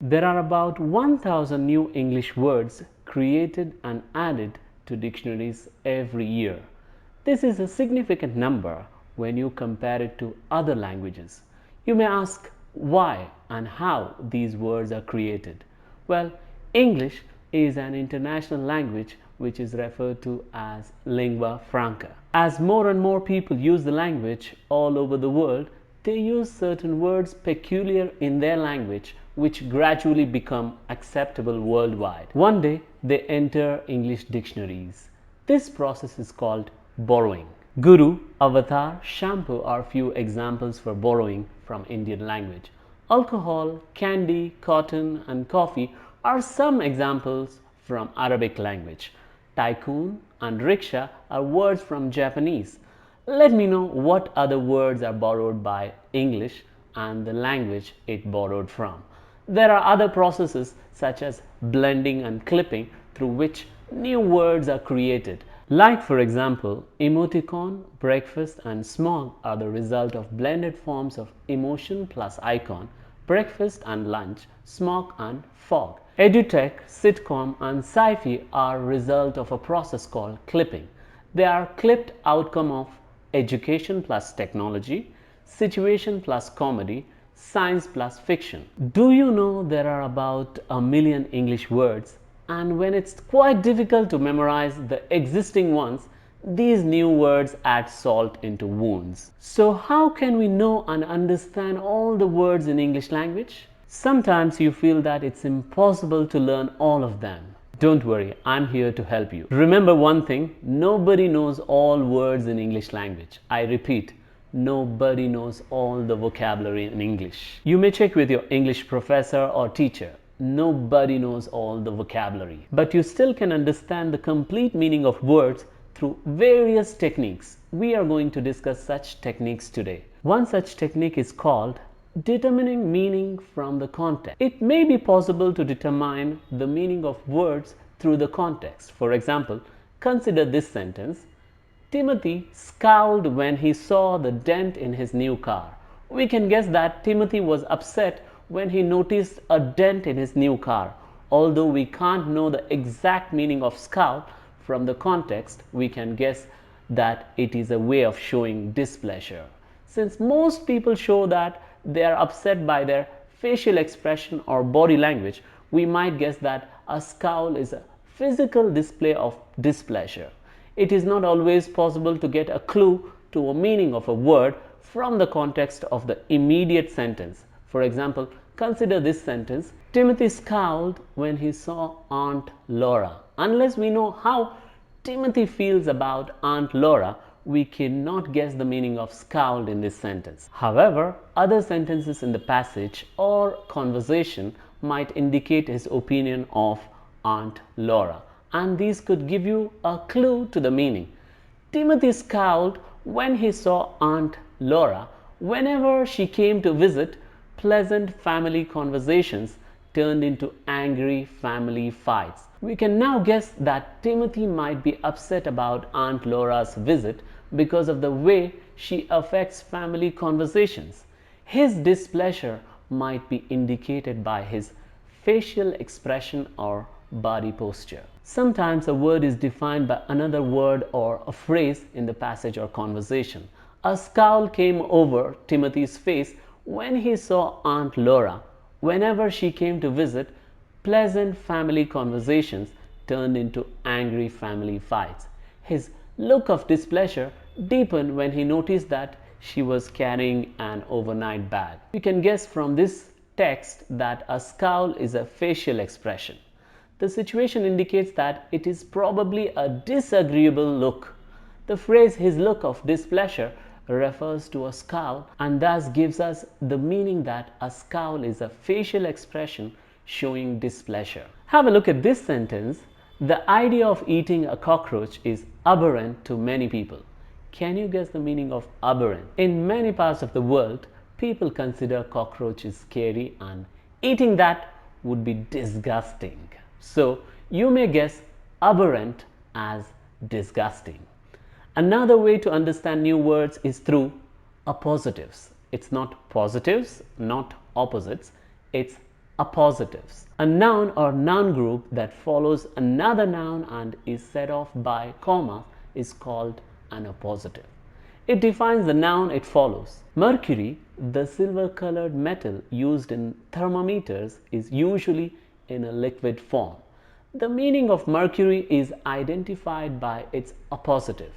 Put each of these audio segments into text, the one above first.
There are about 1000 new English words created and added to dictionaries every year. This is a significant number when you compare it to other languages. You may ask why and how these words are created. Well, English is an international language which is referred to as lingua franca. As more and more people use the language all over the world, they use certain words peculiar in their language which gradually become acceptable worldwide. One day they enter English dictionaries. This process is called borrowing. Guru, avatar, shampoo are few examples for borrowing from Indian language. Alcohol, candy, cotton and coffee are some examples from Arabic language. Tycoon and rickshaw are words from Japanese. Let me know what other words are borrowed by English and the language it borrowed from. There are other processes such as blending and clipping through which new words are created. Like for example, emoticon, breakfast and smog are the result of blended forms of emotion plus icon, breakfast and lunch, smog and fog. Edutech, sitcom and sci-fi are result of a process called clipping. They are clipped outcome of education plus technology, situation plus comedy, science plus fiction. Do you know there are about a million English words, and when it's quite difficult to memorize the existing ones, these new words add salt into wounds. So how can we know and understand all the words in English language? Sometimes you feel that it's impossible to learn all of them. Don't worry, I'm here to help you. Remember one thing, nobody knows all words in English language. I repeat, nobody knows all the vocabulary in English. You may check with your English professor or teacher. Nobody knows all the vocabulary. But you still can understand the complete meaning of words through various techniques. We are going to discuss such techniques today. One such technique is called determining meaning from the context. It may be possible to determine the meaning of words through the context. For example, consider this sentence. Timothy scowled when he saw the dent in his new car. We can guess that Timothy was upset when he noticed a dent in his new car. Although we can't know the exact meaning of scowl from the context, we can guess that it is a way of showing displeasure. Since most people show that they are upset by their facial expression or body language, we might guess that a scowl is a physical display of displeasure. It is not always possible to get a clue to a meaning of a word from the context of the immediate sentence. For example, consider this sentence. Timothy scowled when he saw Aunt Laura. Unless we know how Timothy feels about Aunt Laura, we cannot guess the meaning of scowled in this sentence. However, other sentences in the passage or conversation might indicate his opinion of Aunt Laura, and these could give you a clue to the meaning. Timothy scowled when he saw Aunt Laura. Whenever she came to visit, pleasant family conversations turned into angry family fights. We can now guess that Timothy might be upset about Aunt Laura's visit because of the way she affects family conversations. His displeasure might be indicated by his facial expression or body posture. Sometimes a word is defined by another word or a phrase in the passage or conversation. A scowl came over Timothy's face when he saw Aunt Laura. Whenever she came to visit, pleasant family conversations turned into angry family fights. His look of displeasure deepened when he noticed that she was carrying an overnight bag. You can guess from this text that a scowl is a facial expression. The situation indicates that it is probably a disagreeable look. The phrase his look of displeasure refers to a scowl and thus gives us the meaning that a scowl is a facial expression showing displeasure. Have a look at this sentence. The idea of eating a cockroach is abhorrent to many people. Can you guess the meaning of abhorrent? In many parts of the world, people consider cockroaches scary and eating that would be disgusting. So you may guess abhorrent as disgusting. Another way to understand new words is through appositives. It's not positives, not opposites. It's Appositives. A noun or noun group that follows another noun and is set off by comma is called an appositive. It defines the noun it follows. Mercury, the silver-colored metal used in thermometers, is usually in a liquid form. The meaning of mercury is identified by its appositive,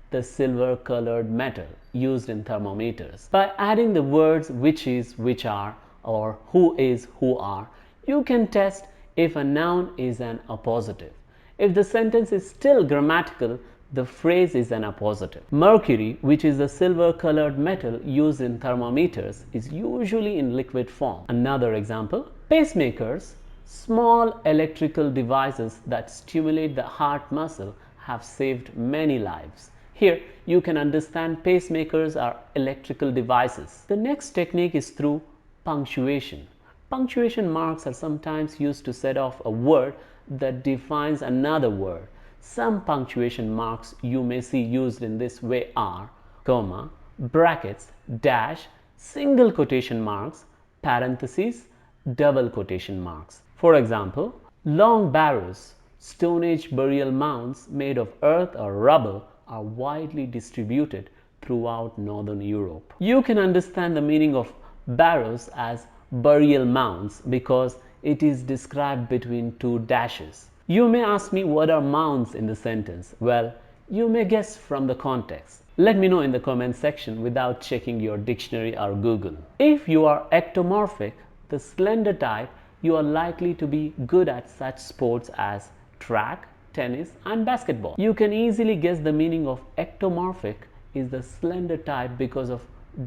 the silver-colored metal used in thermometers. By adding the words which is, which are, or who is, who are, you can test if a noun is an appositive. If the sentence is still grammatical, the phrase is an appositive. Mercury, which is a silver-colored metal used in thermometers, is usually in liquid form. Another example, pacemakers, small electrical devices that stimulate the heart muscle, have saved many lives. Here, you can understand pacemakers are electrical devices. The next technique is through punctuation. Punctuation marks are sometimes used to set off a word that defines another word. Some punctuation marks you may see used in this way are comma, brackets, dash, single quotation marks, parentheses, double quotation marks. For example, long barrows, Stone Age burial mounds made of earth or rubble, are widely distributed throughout northern Europe. You can understand the meaning of barrows as burial mounds because it is described between two dashes. You may ask me what are mounds in the sentence. Well, you may guess from the context. Let me know in the comment section without checking your dictionary or Google. If you are ectomorphic, the slender type, you are likely to be good at such sports as track, tennis and basketball. You can easily guess the meaning of ectomorphic is the slender type because of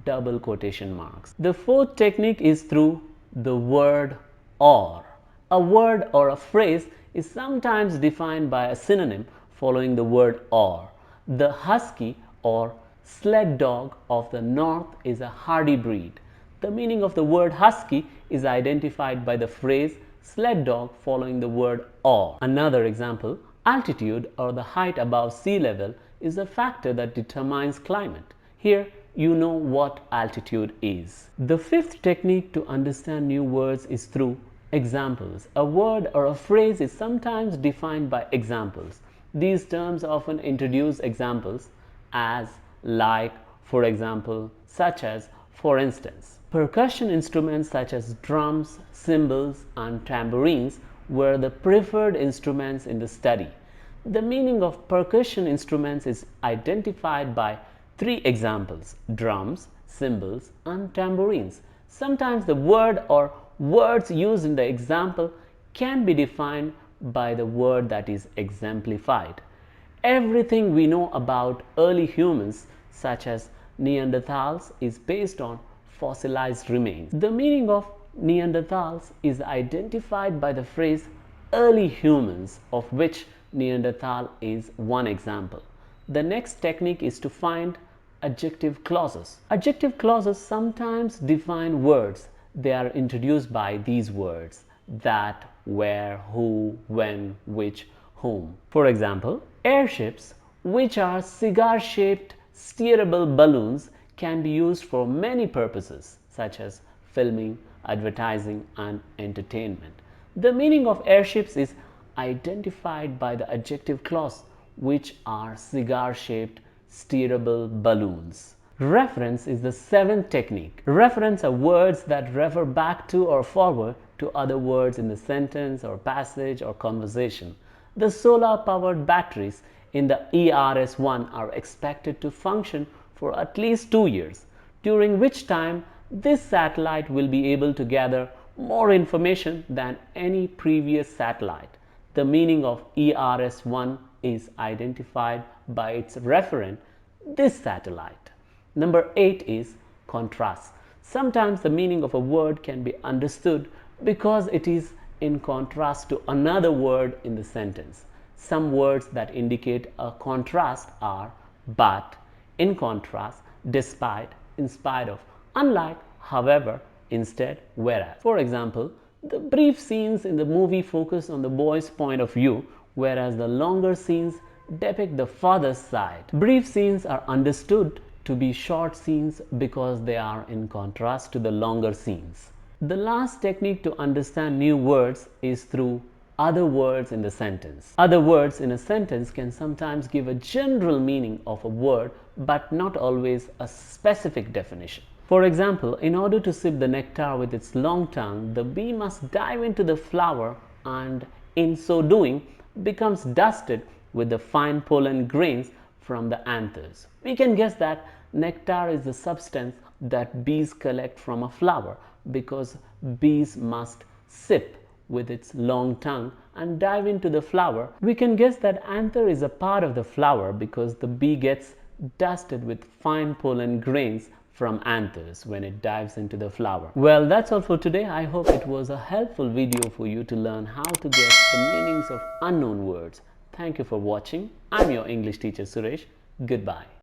double quotation marks. The fourth technique is through the word or. A word or a phrase is sometimes defined by a synonym following the word or. The husky or sled dog of the north is a hardy breed. The meaning of the word husky is identified by the phrase sled dog following the word or. Another example, altitude or the height above sea level is a factor that determines climate. Here you know what altitude is. The fifth technique to understand new words is through examples. A word or a phrase is sometimes defined by examples. These terms often introduce examples as, like, for example, such as, for instance. Percussion instruments such as drums, cymbals and tambourines were the preferred instruments in the study. The meaning of percussion instruments is identified by three examples: drums, cymbals and tambourines. Sometimes the word or words used in the example can be defined by the word that is exemplified. Everything we know about early humans, such as Neanderthals, is based on fossilized remains. The meaning of Neanderthals is identified by the phrase early humans, of which Neanderthal is one example. The next technique is to find adjective clauses. Adjective clauses sometimes define words. They are introduced by these words: that, where, who, when, which, whom. For example, airships, which are cigar-shaped steerable balloons, can be used for many purposes such as filming, advertising and entertainment. The meaning of airships is identified by the adjective clause, which are cigar-shaped steerable balloons. Reference is the seventh technique. Referents are words that refer back to or forward to other words in the sentence or passage or conversation. The solar-powered batteries in the ERS-1 are expected to function for at least 2 years, during which time this satellite will be able to gather more information than any previous satellite. The meaning of ERS-1 is identified by its referent, this satellite. Number 8 is contrast. Sometimes the meaning of a word can be understood because it is in contrast to another word in the sentence. Some words that indicate a contrast are but, in contrast, despite, in spite of, unlike, however, instead, whereas. For example, the brief scenes in the movie focus on the boy's point of view, whereas the longer scenes depict the father's side. Brief scenes are understood to be short scenes because they are in contrast to the longer scenes. The last technique to understand new words is through other words in the sentence. Other words in a sentence can sometimes give a general meaning of a word but not always a specific definition. For example, in order to sip the nectar with its long tongue, the bee must dive into the flower and, in so doing, becomes dusted with the fine pollen grains from the anthers. We can guess that nectar is the substance that bees collect from a flower because bees must sip with its long tongue and dive into the flower. We can guess that anther is a part of the flower because the bee gets dusted with fine pollen grains from anthers when it dives into the flower. Well, that's all for today. I hope it was a helpful video for you to learn how to get the meanings of unknown words. Thank you for watching. I'm your English teacher Suresh. Goodbye.